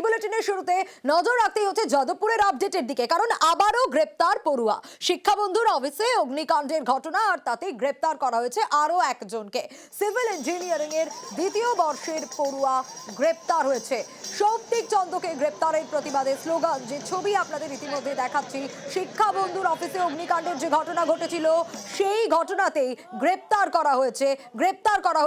বুলেটিনের শুরুতে নজর রাখতেই হচ্ছে যাদবপুরের আপডেটের দিকে, কারণ আবারও গ্রেপ্তার পড়ুয়া। শিক্ষাবন্ধুর অফিসে অগ্নিকাণ্ডের ঘটনা, আর তাতে গ্রেপ্তার করা হয়েছে আরো একজনকে। সিভিল ইঞ্জিনিয়ারিং এর দ্বিতীয় বর্ষের পড়ুয়া গ্রেপ্তার হয়েছে। সৌপ্তিক চন্দ্রকে গ্রেপ্তারের প্রতিবাদে স্লোগান, যে ছবি আপনাদের ইতিমধ্যে দেখাচ্ছি, শিক্ষাবন্ধুর অফিসে অগ্নিকাণ্ডের যে ঘটনা ঘটেছিল সেই ঘটনাতেই গ্রেপ্তার করা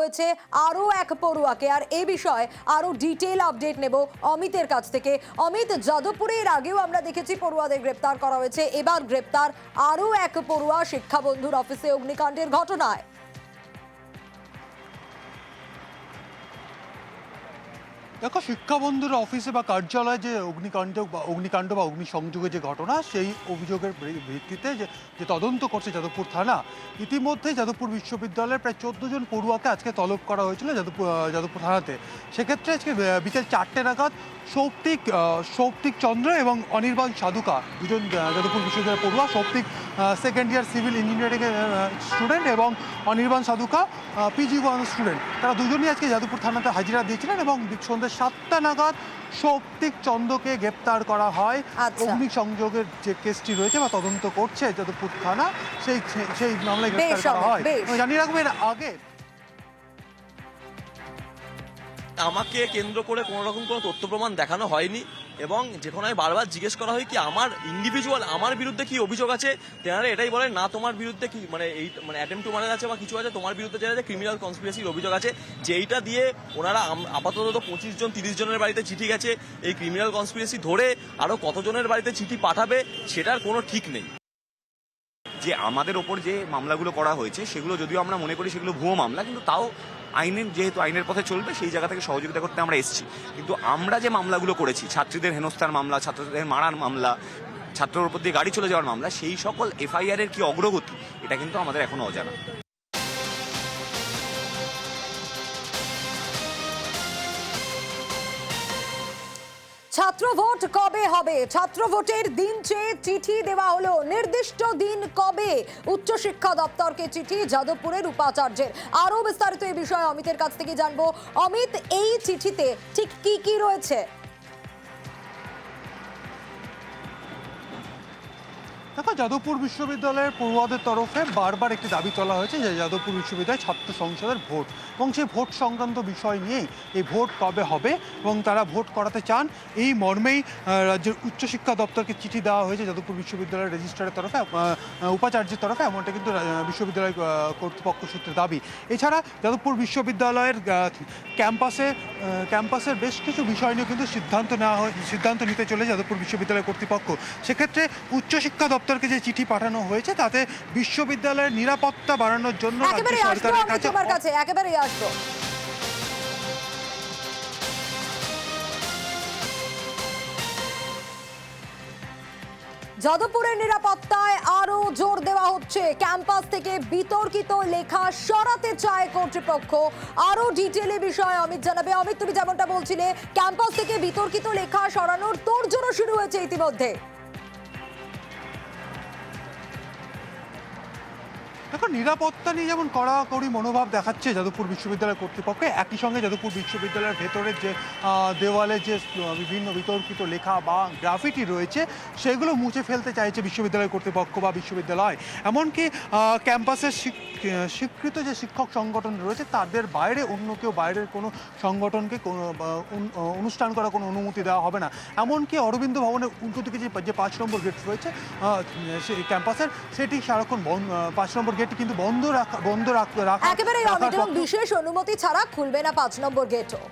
হয়েছে আরো এক পড়ুয়াকে। আর এই বিষয়ে আরো ডিটেইল আপডেট নেব অমিতের কাছ থেকে। অমিত, যাদবপুরে এর আগেও আমরা দেখেছি পড়ুয়াদের গ্রেপ্তার করা হয়েছে, এবার গ্রেপ্তার আরো এক পড়ুয়া শিক্ষাবন্ধুর অফিসে অগ্নিকাণ্ডের ঘটনায়। দেখো, শিক্ষাবন্ধুর অফিসে বা কার্যালয়ে যে অগ্নিকাণ্ড বা অগ্নিসংযোগের যে ঘটনা, সেই অভিযোগের ভিত্তিতে যে তদন্ত করছে যাদবপুর থানা। ইতিমধ্যে যাদবপুর বিশ্ববিদ্যালয়ের প্রায় 14 জন পড়ুয়াকে আজকে তলব করা হয়েছিল যাদবপুর থানাতে। সেক্ষেত্রে আজকে বিকেল 4টে নাগাদ সৌপ্তিক চন্দ্র এবং অনির্বাণ সাধুকা, দুজন যাদবপুর বিশ্ববিদ্যালয়ের পড়ুয়া। Souptik second year civil engineering student এবং অনির্বাণ সাধুকা PG1 স্টুডেন্ট। তারা দুজনই আজকে যাদবপুর থানাতে হাজিরা দিয়েছিলেন এবং সন্ধ্যে 7টা নাগাদ সৌপ্তিক চন্দ্রকে গ্রেপ্তার করা হয়। অগ্নিসংযোগের যে কেসটি রয়েছে বা তদন্ত করছে যাদবপুর থানা, সেই মামলায় গ্রেপ্তার করা হয়। জানিয়ে রাখবো, এর আগে আমাকে কেন্দ্র করে কোনো রকম কোনো তথ্য প্রমাণ দেখানো হয়নি, এবং যখন আমি বারবার জিজ্ঞেস করা হয় কি আমার ইন্ডিভিজুয়াল আমার বিরুদ্ধে কি অভিযোগ আছে, তেনারা এটাই বলেন না তোমার বিরুদ্ধে কি অ্যাটেম্প টু মার্ডার আছে বা কিছু আছে, তোমার বিরুদ্ধে যেটা ক্রিমিনাল কনস্পিরেসির অভিযোগ আছে, যেইটা দিয়ে ওনারা আপাতত 25 জন 30 জনের বাড়িতে চিঠি গেছে। এই ক্রিমিনাল কনস্পিরেসি ধরে আরো কতজনের বাড়িতে চিঠি পাঠাবে সেটার কোনো ঠিক নেই। যে আমাদের ওপর যে মামলাগুলো করা হয়েছে সেগুলো যদিও আমরা মনে করি সেগুলো ভুয়ো মামলা, কিন্তু তাও যেহেতু আইনের পথে চলবে সেই জায়গা থেকে সহযোগিতা করতে আমরা এসেছি। কিন্তু আমরা যে মামলাগুলো করেছি, ছাত্রীদের হেনস্থার মামলা, ছাত্রদের মারার মামলা, ছাত্রের উপর দিয়ে গাড়ি চলে যাওয়ার মামলা, সেই সকল FIR এর কি অগ্রগতি, এটা কিন্তু আমাদের এখনো অজানা। ছাত্র ভোট কবে হবে? ছাত্র ভোটের দিন চেয়ে চিঠি দেওয়া হলো, নির্দিষ্ট দিন কবে? উচ্চশিক্ষা দপ্তরকে চিঠি যাদবপুরের উপাচার্যের। আরো বিস্তারিত এই বিষয়ে অমিতের কাছ থেকে জানবো। অমিত, এই চিঠিতে ঠিক কি কি রয়েছে? দেখো, যাদবপুর বিশ্ববিদ্যালয়ের পড়ুয়াদের তরফে বারবার একটি দাবি তোলা হয়েছে যে যাদবপুর বিশ্ববিদ্যালয় ছাত্র সংসদের ভোট, এবং সেই ভোট সংক্রান্ত বিষয় নিয়েই এই ভোট কবে হবে এবং তারা ভোট করাতে চান, এই মর্মেই রাজ্যের উচ্চশিক্ষা দপ্তরকে চিঠি দেওয়া হয়েছে যাদবপুর বিশ্ববিদ্যালয়ের রেজিস্ট্রারের তরফে, উপাচার্যের তরফে। এমনটা কিন্তু বিশ্ববিদ্যালয় কর্তৃপক্ষ সূত্রে দাবি। এছাড়া যাদবপুর বিশ্ববিদ্যালয়ের ক্যাম্পাসের বেশ কিছু বিষয় নিয়ে কিন্তু সিদ্ধান্ত নিতে চলে যাদবপুর বিশ্ববিদ্যালয় কর্তৃপক্ষ। সেক্ষেত্রে উচ্চশিক্ষা দপ্তরকে যে চিঠি পাঠানো হয়েছে তাতে বিশ্ববিদ্যালয়ের নিরাপত্তা বাড়ানোর জন্য সরকারের কাছে একেবারেই আসবো। যাদবপুরের নিরাপত্তায় আরো জোর দেওয়া হচ্ছে। ক্যাম্পাস থেকে বিতর্কিত লেখা সরাতে চায় কর্তৃপক্ষ। আরো ডিটেইলে বিষয় অমিত জানাবে। অমিত, তুমি যেমনটা বলছিলে, ক্যাম্পাস থেকে বিতর্কিত লেখা সরানোর তোড়জোড় শুরু হয়েছে ইতিমধ্যে। দেখো, নিরাপত্তা নিয়ে যেমন কড়াকড়ি মনোভাব দেখাচ্ছে যাদবপুর বিশ্ববিদ্যালয় কর্তৃপক্ষ, একই সঙ্গে যাদবপুর বিশ্ববিদ্যালয়ের ভেতরের যে দেওয়ালে যে বিভিন্ন বিতর্কিত লেখা বা গ্রাফিটি রয়েছে সেগুলো মুছে ফেলতে চাইছে বিশ্ববিদ্যালয় কর্তৃপক্ষ বা বিশ্ববিদ্যালয়। এমনকি ক্যাম্পাসের স্বীকৃত যে শিক্ষক সংগঠন রয়েছে তাদের বাইরে অন্য কেউ, বাইরের কোনো সংগঠনকে অনুষ্ঠান করার কোনো অনুমতি দেওয়া হবে না। এমনকি অরবিন্দ ভবনের উল্টো দিকে যে 5 নম্বর গেট রয়েছে সেই ক্যাম্পাসের, সেটি সারাক্ষণ 5 নম্বর গেট কিন্তু বন্ধ রাখা একেবারে অমিত, এবং বিশেষ অনুমতি ছাড়া খুলবে না 5 নম্বর গেটও।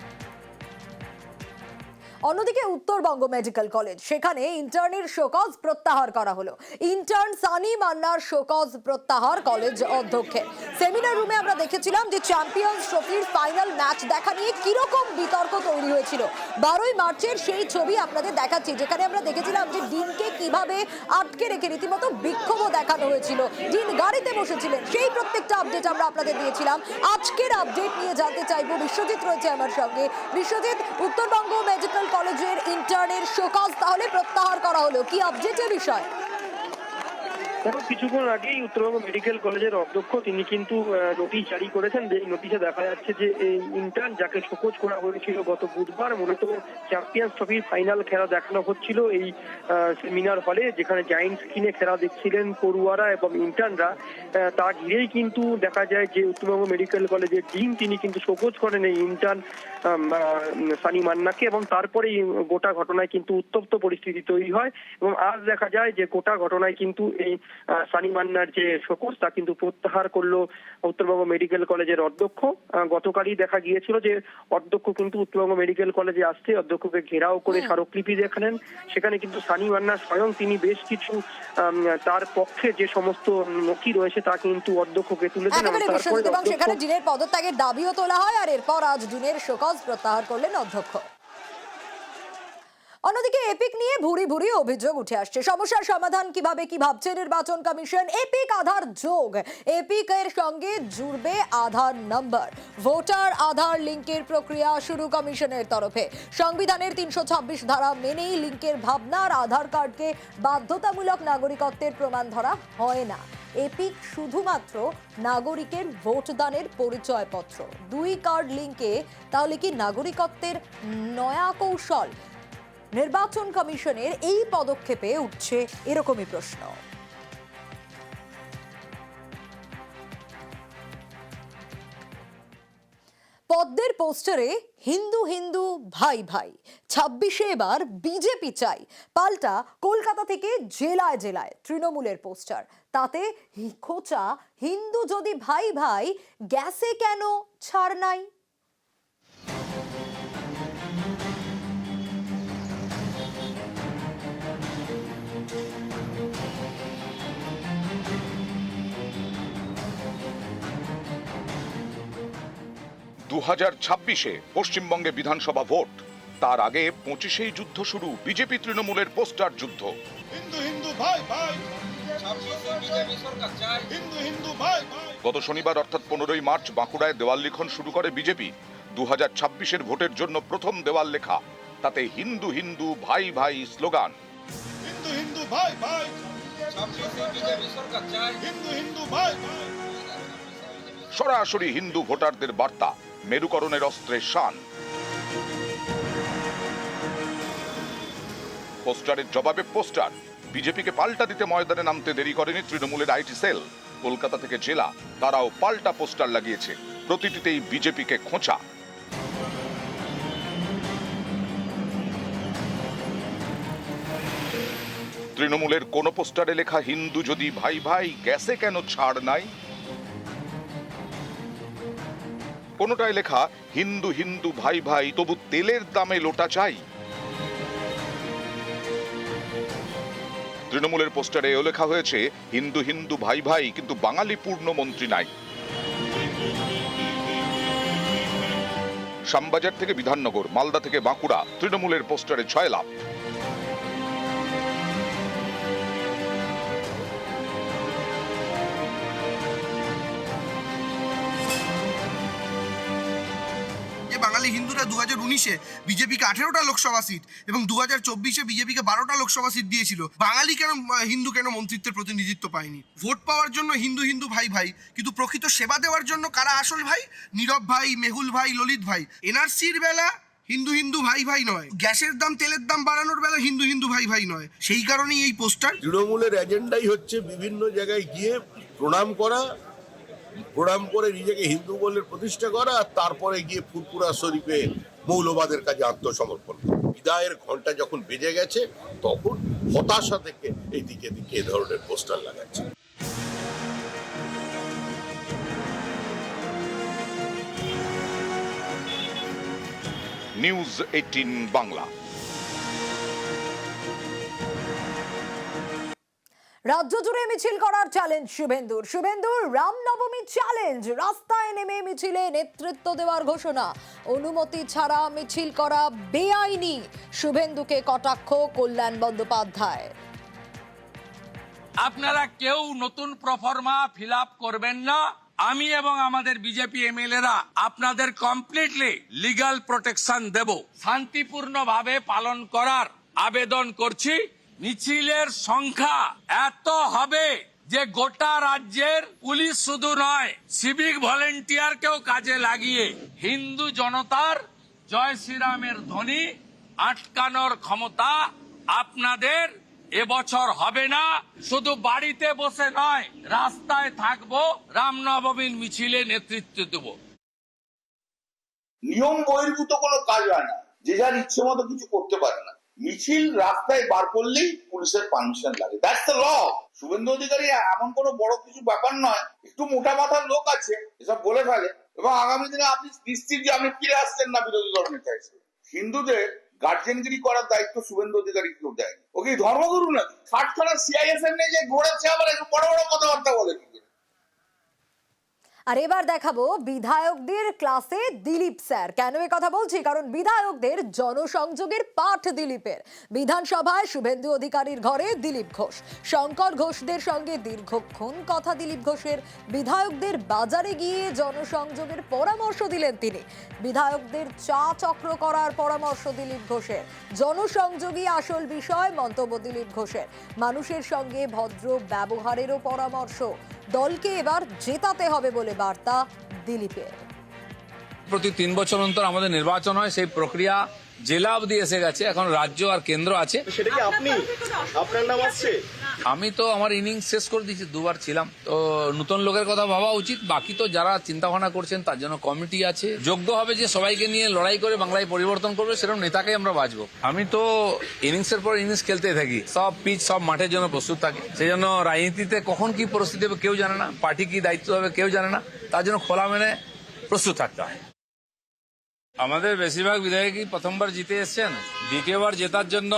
অন্যদিকে উত্তরবঙ্গ মেডিকেল কলেজ, সেখানে ইন্টার্নের শোকজ প্রত্যাহার করা হলো। ইন্টার্ন সানি মান্নার শোকজ প্রত্যাহার কলেজ অধ্যক্ষের। সেমিনার রুমে আমরা দেখেছিলাম যে চ্যাম্পিয়ন্স ট্রফির ফাইনাল ম্যাচ দেখা নিয়ে কিরকম বিতর্ক তৈরি হয়েছিল। 12ই মার্চের সেই ছবি আপনাদের দেখাচ্ছি, যেখানে আমরা দেখেছিলাম যে ডিনকে কিভাবে আটকে রেখে রীতিমতো বিক্ষোভও দেখানো হয়েছিল। ডিন গাড়িতে বসেছিলেন, সেই প্রত্যেকটা আপডেট আমরা আপনাদের দিয়েছিলাম। আজকের আপডেট নিয়ে জানতে চাইবো, বিশ্বজিৎ রয়েছে আমার সঙ্গে। বিশ্বজিৎ, উত্তরবঙ্গ মেডিকেল কলেজের ইন্টার্নের শোকজ তাহলে প্রত্যাহার করা হলো, কি আপডেটের বিষয়? দেখো, কিছুক্ষণ আগেই উত্তরবঙ্গ মেডিকেল কলেজের অধ্যক্ষ তিনি কিন্তু নোটিশ জারি করেছেন। যে নোটিশে দেখা যাচ্ছে যে এই ইন্টার্ন যাকে শোকজ করা হয়েছিল গত বুধবার, মূলত চ্যাম্পিয়ন্স ট্রফির ফাইনাল খেলা দেখানো হচ্ছিল এই সেমিনার হলে, যেখানে জায়েন্ট স্ক্রিনে খেলা দেখছিলেন পড়ুয়ারা এবং ইন্টার্নরা। তা ঘিরেই কিন্তু দেখা যায় যে উত্তরবঙ্গ মেডিকেল কলেজের ডিন তিনি কিন্তু শোকজ করেন এই ইন্টার্ন সানি মান্নাকে, এবং তারপরে গোটা ঘটনায় কিন্তু উত্তপ্ত পরিস্থিতি তৈরি হয়। এবং আজ দেখা যায় যে গোটা ঘটনায় কিন্তু এই সানি মান্নার যে শোকজ তা কিন্তু প্রত্যাহার করলো উত্তরবঙ্গ মেডিকেল কলেজের অধ্যক্ষ। গতকালই দেখা গিয়েছিল যে অধ্যক্ষ কিন্তু উত্তরবঙ্গ মেডিকেল কলেজে আসতে অধ্যক্ষকে ঘেরাও করে স্মারকলিপি দেখালেন। সেখানে কিন্তু সানি মান্না স্বয়ং তিনি বেশ কিছু তার পক্ষে যে সমস্ত নথি রয়েছে তা কিন্তু অধ্যক্ষকে তুলে দেন। একেবারে তারপরে বিশ্বজিৎ, এবং সেখানে অধ্যক্ষ ডিনের পদত্যাগের দাবিও তোলা হয়, আর এরপর আজ ডিনের শোকজ প্রত্যাহার করলেন অধ্যক্ষ। অন্যদিকে এপিক নিয়ে ভুরি ভুরি অভিযোগ উঠে আসছে। সমস্যার সমাধান কিভাবে, কি ভাবছে নির্বাচন কমিশন? এপিক আধার যোগ, এপিক এর সঙ্গে জুড়বে আধার নম্বর। ভোটার আধার লিঙ্কের প্রক্রিয়া শুরু কমিশনের তরফে। সংবিধানের 326 ধারা মেনেই লিঙ্কের ভাবনার আধার কার্ডকে বাধ্যতামূলক নাগরিকত্বের প্রমাণ ধরা হয় না। এপিক শুধুমাত্র নাগরিকের ভোটদানের পরিচয়পত্র। 2 কার্ড লিঙ্কে তাহলে কি নাগরিকত্বের নয়া কৌশল? নির্বাচন কমিশনের এই পদক্ষেপে উঠছে এরকমই প্রশ্ন। পদ্মের পোস্টারে হিন্দু হিন্দু ভাই ভাই, 26-এ এবার বিজেপি চাই। পাল্টা কলকাতা থেকে জেলায় জেলায় তৃণমূলের পোস্টার, তাতে খোঁচা হিন্দু যদি ভাই ভাই, গ্যাসে কেন ছাড় নাই? 2026-এ পশ্চিমবঙ্গে বিধানসভা ভোট, তার আগে 25-এই যুদ্ধ শুরু, বিজেপি তৃণমূলের পোস্টার যুদ্ধ। হিন্দু হিন্দু ভাই ভাই, হিন্দু হিন্দু ভাই ভাই। গত শনিবার অর্থাৎ 15ই মার্চ বাঁকুড়ায় দেওয়াল লিখন শুরু করে বিজেপি। 2026-এর ভোটের জন্য প্রথম দেওয়াল লেখা, তাতে হিন্দু হিন্দু ভাই ভাই স্লোগান। হিন্দু হিন্দু ভাই ভাই, হিন্দু হিন্দু ভাই ভাই। সরাসরি হিন্দু ভোটারদের বার্তা, মেরুকরণের অস্ত্রের শান। পোস্টারের জবাবে পোস্টার। বিজেপিকে পাল্টা দিতে ময়দানে নামতে দেরি করেনি তৃণমূলের আইটি সেল। কলকাতা থেকে জেলা তারাও পাল্টা পোস্টার লাগিয়েছে, প্রতিটিতেই বিজেপিকে খোঁচা। তৃণমূলের কোন পোস্টারে লেখা হিন্দু যদি ভাই ভাই, গ্যাসে কেন ছাড় নাই? কোনটায় লেখা হিন্দু হিন্দু ভাই ভাই, তবু তেলের দামে লোটা চাই। তৃণমূলের পোস্টারে এও লেখা হয়েছে হিন্দু হিন্দু ভাই ভাই, কিন্তু বাঙালি পূর্ণ মন্ত্রী নাই। শ্যামবাজার থেকে বিধাননগর, মালদা থেকে বাঁকুড়া, তৃণমূলের পোস্টারে 6 লাভ। বাঙালি হিন্দুরা 2019-এ বিজেপিকে 18টা লোকসভা সিট এবং 2024-এ বিজেপিকে 12টা লোকসভা সিট দিয়েছিল। বাঙালি কেন, হিন্দু কেন মন্ত্রিত্বের প্রতিনিধিত্ব পায়নি? ভোট পাওয়ার জন্য হিন্দু হিন্দু ভাই ভাই, কিন্তু প্রকৃত সেবা দেওয়ার জন্য কারা আসল ভাই? নীরব ভাই, মেহুল ভাই, ললিত ভাই। এনআরসির বেলা হিন্দু হিন্দু ভাই ভাই নয়, গ্যাসের দাম তেলের দাম বাড়ানোর বেলা হিন্দু হিন্দু ভাই ভাই নয়। সেই কারণেই এই পোস্টার। তৃণমূলের এজেন্ডাই হচ্ছে বিভিন্ন জায়গায় গিয়ে প্রণাম করা, প্রণাম করে নিজেকে হিন্দু বলে প্রতিষ্ঠা করা, আর তারপরে গিয়ে ফুরপুরা শরীফে মৌলবাদের কাজে আত্মসমর্পণ। বিদায়ের ঘন্টা যখন বেজে গেছে, তখন হতাশা থেকে এই দিকে দিকে এ ধরনের পোস্টার লাগাচ্ছে। নিউজ 18 বাংলা। রাজ্য জুড়ে মিছিল করার চ্যালেঞ্জ শুভেন্দুর রামনবমী চ্যালেঞ্জ। রাস্তায় নেমে মিছিলে নেতৃত্ব দেওয়ার ঘোষণা। অনুমতি ছাড়া মিছিল করা বেআইনি, শুভেন্দুকে কটাক্ষ কল্যাণ বন্দ্যোপাধ্যায়। আপনারা কেউ নতুন প্রফর্মা ফিল আপ করবেন না। আমি এবং আমাদের বিজেপি এমএলএরা আপনাদের কমপ্লিটলি লিগ্যাল প্রোটেকশন দেব। শান্তিপূর্ণভাবে পালন করার আবেদন করছি। মিছিলের সংখ্যা এত হবে যে গোটা রাজ্যের পুলিশ শুধু নয়, সিভিক ভলেন্টিয়ারকেও কাজে লাগিয়ে হিন্দু জনতার জয় শ্রীরামের ধ্বনি আটকানোর ক্ষমতা আপনাদের এবছর হবে না। শুধু বাড়িতে বসে নয়, রাস্তায় থাকবো, রামনবমীর মিছিলে নেতৃত্ব দেব। নিয়ম বহির্ভূত কোনো কাজ হয় না, যে যার ইচ্ছে মতো কিছু করতে পারে না। মিছিল রাস্তায় বার করলেই পুলিশের পারমিশন লাগে, that's the law. Suvendu Adhikari এমন কোনো বড় কিছু ব্যাপার নয়, একটু মোটা মাথার লোক আছে, এসব বলে ফেলে, এবং আগামী দিনে আপনি নিশ্চিত যে আপনি ফিরে আসছেন না বিরোধী দল নেতা হিসেবে। হিন্দুদের গার্জেনগিরি করার দায়িত্ব শুভেন্দু অধিকারী কেউ দেয়নি। ওকে ধর্মগুরু নাকি? 60 খানা সিআইএসএফ নিয়ে যে ঘোরাচ্ছে, আবার একটু বড় বড় কথাবার্তা বলে। আর এবার দেখাবো বিধায়কদের ক্লাসে দিলীপ স্যার। কেন এ কথা বলছি? কারণ বিধায়কদের জনসংযোগের পাঠ দিলীপের। বিধানসভায় শুভেন্দু অধিকারীর ঘরে দিলীপ ঘোষ, শঙ্কর ঘোষদের সঙ্গে দীর্ঘক্ষণ কথা দিলীপ ঘোষের। বিধায়কদের বাজারে গিয়ে জনসংযোগের পরামর্শ দিলেন তিনি। বিধায়কদের চা চক্র করার পরামর্শ দিলীপ ঘোষের। জনসংযোগই আসল বিষয় মন্তব্য দিলীপ ঘোষের। মানুষের সঙ্গে ভদ্র ব্যবহারেরও পরামর্শ। দলকে এবার জেতাতে হবে বলে বার্তা দিলীপের। প্রতি 3 বছর অন্তর আমাদের নির্বাচন হয়, সেই প্রক্রিয়া জেলা অবধি এসে গেছে, এখন রাজ্য আর কেন্দ্র আছে। সেটা কি আপনি, আপনার নাম আসছে? আমি তো আমার ইনিংস শেষ করে দিয়েছি, 2 বার ছিলাম, তো নতুন লোকের কথা ভাবা উচিত। বাকি তো যারা চিন্তা ভাবনা করছেন তার জন্য কমিটি আছে, যোগ্য হবে যে সবাইকে নিয়ে লড়াই করে বাংলায় পরিবর্তন করবে, সেরকম নেতাকে আমরা বাঁচবো। আমি তো ইনিংসের পর ইনিংস খেলতে থাকি, সব পিচ সব মাঠের জন্য প্রস্তুত থাকি। সেই জন্য রাজনীতিতে কখন কি পরিস্থিতি হবে কেউ জানে না, পার্টি কি দায়িত্ব হবে কেউ জানে না, তার জন্য খোলা মেনে প্রস্তুত থাকতে হয়। আমাদের বেশিরভাগ বিধায়কই প্রথমবার জিতে এসছেন, দ্বিতীয়বার জেতার জন্য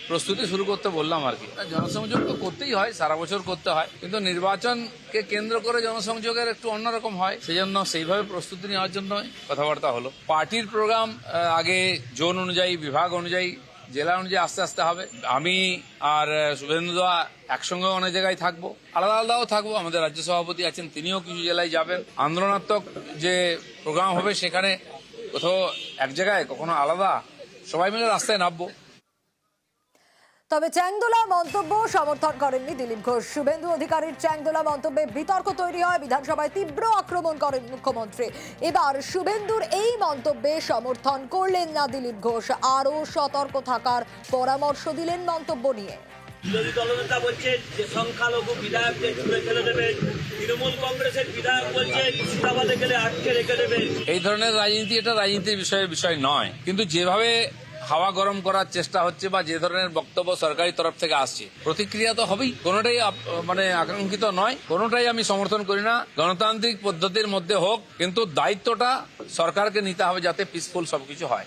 প্রস্তুতি শুরু করতে বললাম আর কি। জনসংযোগ তো করতেই হয়, সারা বছর করতে হয়, কিন্তু নির্বাচনকে কেন্দ্র করে জনসংযোগের একটু অন্যরকম হয়, সেই জন্য সেইভাবে প্রস্তুতি নেওয়ার জন্য কথাবার্তা হলো। পার্টির প্রোগ্রাম আগে জোন অনুযায়ী, বিভাগ অনুযায়ী, জেলা অনুযায়ী আস্তে আস্তে হবে। আমি আর শুভেন্দুদা একসঙ্গে অনেক জায়গায় থাকবো, আলাদা আলাদাও থাকবো। আমাদের রাজ্য সভাপতি আছেন, তিনিও কিছু জেলায় যাবেন। আন্দোলনাত্মক যে প্রোগ্রাম হবে সেখানে কোথাও এক জায়গায় কখনো আলাদা, সবাই মিলে রাস্তায় নামবো। তবে চ্যাংদোলা মন্তব্য সমর্থন করেননি দিলীপ ঘোষ। শুভেন্দু অধিকারীর চ্যাংদোলা মন্তব্যে বিতর্ক তৈরি হয়, বিধানসভায় তীব্র আক্রমণ করেন মুখ্যমন্ত্রী। এবার শুভেন্দুর এই মন্তব্যে সমর্থন করলেন না দিলীপ ঘোষ, আরও সতর্ক থাকার পরামর্শ দিলেন মন্তব্য নিয়ে। বিরোধী দলনেতা বলছেন যে সংখ্যালঘু বিধায়কদের ছুড়ে ফেলে দেবেন, তৃণমূল কংগ্রেসের বিধায়ক বলছে মুর্শিদাবাদে গেলে আটকে রেখে দেবেন। এই ধরনের রাজনীতি, এটা রাজনীতির বিষয় নয়, কিন্তু যেভাবে হাওয়া গরম করার চেষ্টা হচ্ছে বা যে ধরনের বক্তব্য সরকারি তরফ থেকে আসছে, প্রতিক্রিয়া তো হবেই। কোনোটাই আকাঙ্ক্ষিত নয়, কোনোটাই আমি সমর্থন করি না। গণতান্ত্রিক পদ্ধতির মধ্যে হোক, কিন্তু দায়িত্বটা সরকারকে নিতে হবে যাতে পিসফুল সবকিছু হয়।